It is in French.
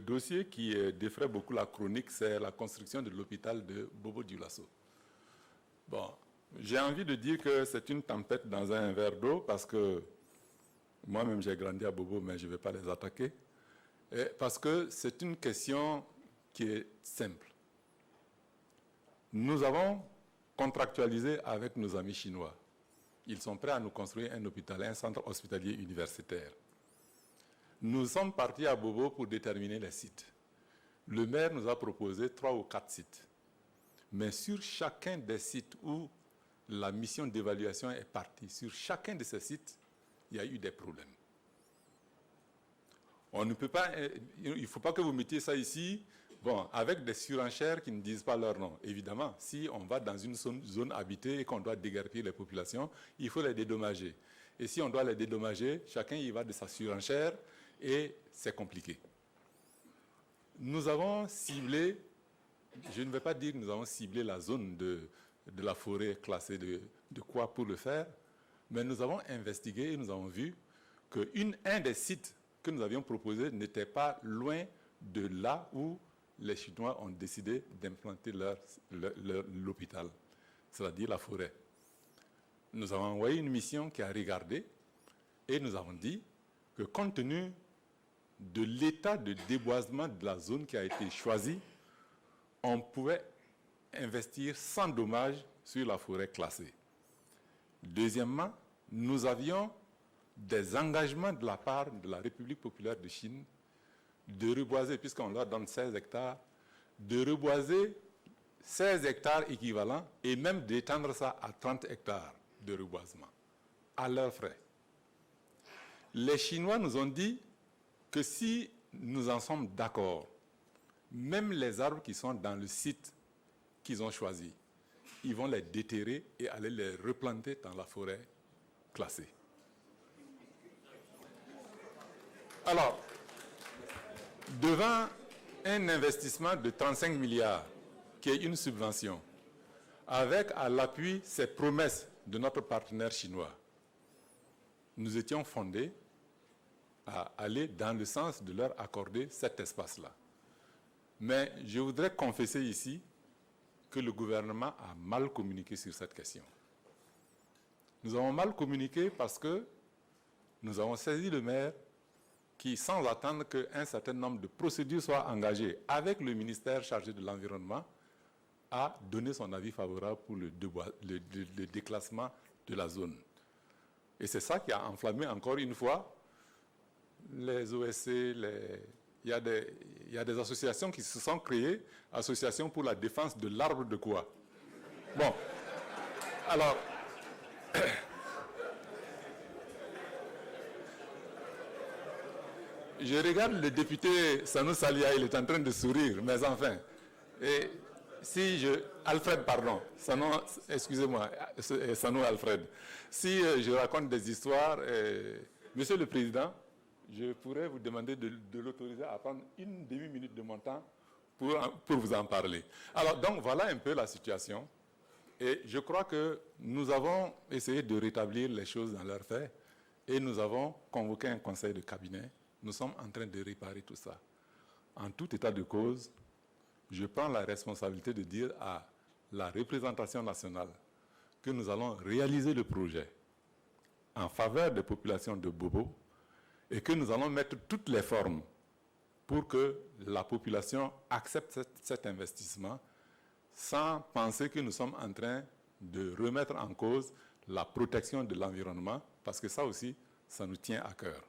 dossier qui défraie beaucoup la chronique, c'est la construction de l'hôpital de Bobo-Dioulasso. Bon, j'ai envie de dire que c'est une tempête dans un verre d'eau parce que moi-même j'ai grandi à Bobo, mais je ne vais pas les attaquer. Parce que c'est une question qui est simple. Nous avons contractualisé avec nos amis chinois. Ils sont prêts à nous construire un hôpital, un centre hospitalier universitaire. Nous sommes partis à Bobo pour déterminer les sites. Le maire nous a proposé 3 ou 4 sites. Mais sur chacun des sites où la mission d'évaluation est partie, sur chacun de ces sites, il y a eu des problèmes. On ne peut pas, il ne faut pas que vous mettiez ça ici, bon, avec des surenchères qui ne disent pas leur nom. Évidemment, si on va dans une zone habitée et qu'on doit déguerpir les populations, il faut les dédommager. Et si on doit les dédommager, chacun y va de sa surenchère et c'est compliqué. Nous avons ciblé, je ne vais pas dire que nous avons ciblé la zone de la forêt classée de quoi pour le faire, mais nous avons investigué et nous avons vu qu'un des sites que nous avions proposé n'était pas loin de là où les Chinois ont décidé d'implanter l'hôpital, c'est-à-dire la forêt. Nous avons envoyé une mission qui a regardé et nous avons dit que compte tenu de l'état de déboisement de la zone qui a été choisie, on pouvait investir sans dommage sur la forêt classée. Deuxièmement, nous avions des engagements de la part de la République populaire de Chine de reboiser, puisqu'on leur donne 16 hectares, de reboiser 16 hectares équivalents et même d'étendre ça à 30 hectares de reboisement, à leurs frais. Les Chinois nous ont dit que si nous en sommes d'accord, même les arbres qui sont dans le site qu'ils ont choisi, ils vont les déterrer et aller les replanter dans la forêt classée. Alors, devant un investissement de 35 milliards, qui est une subvention, avec à l'appui ces promesses de notre partenaire chinois, nous étions fondés à aller dans le sens de leur accorder cet espace-là. Mais je voudrais confesser ici que le gouvernement a mal communiqué sur cette question. Nous avons mal communiqué parce que nous avons saisi le maire qui, sans attendre qu'un certain nombre de procédures soient engagées avec le ministère chargé de l'Environnement, a donné son avis favorable pour le déclassement de la zone. Et c'est ça qui a enflammé encore une fois les OSC, il y a des associations qui se sont créées, associations pour la défense de l'arbre de quoi. Bon, alors, je regarde le député Sanou Salia, il est en train de sourire, mais enfin, et si Alfred, pardon, excusez-moi, Sanou Alfred, si je raconte des histoires, Monsieur le Président, je pourrais vous demander de l'autoriser à prendre une demi-minute de mon temps pour vous en parler. Alors, donc, voilà un peu la situation. Et je crois que nous avons essayé de rétablir les choses dans leurs faits et nous avons convoqué un conseil de cabinet. Nous sommes en train de réparer tout ça. En tout état de cause, je prends la responsabilité de dire à la représentation nationale que nous allons réaliser le projet en faveur des populations de Bobo et que nous allons mettre toutes les formes pour que la population accepte cet investissement sans penser que nous sommes en train de remettre en cause la protection de l'environnement, parce que ça aussi, ça nous tient à cœur.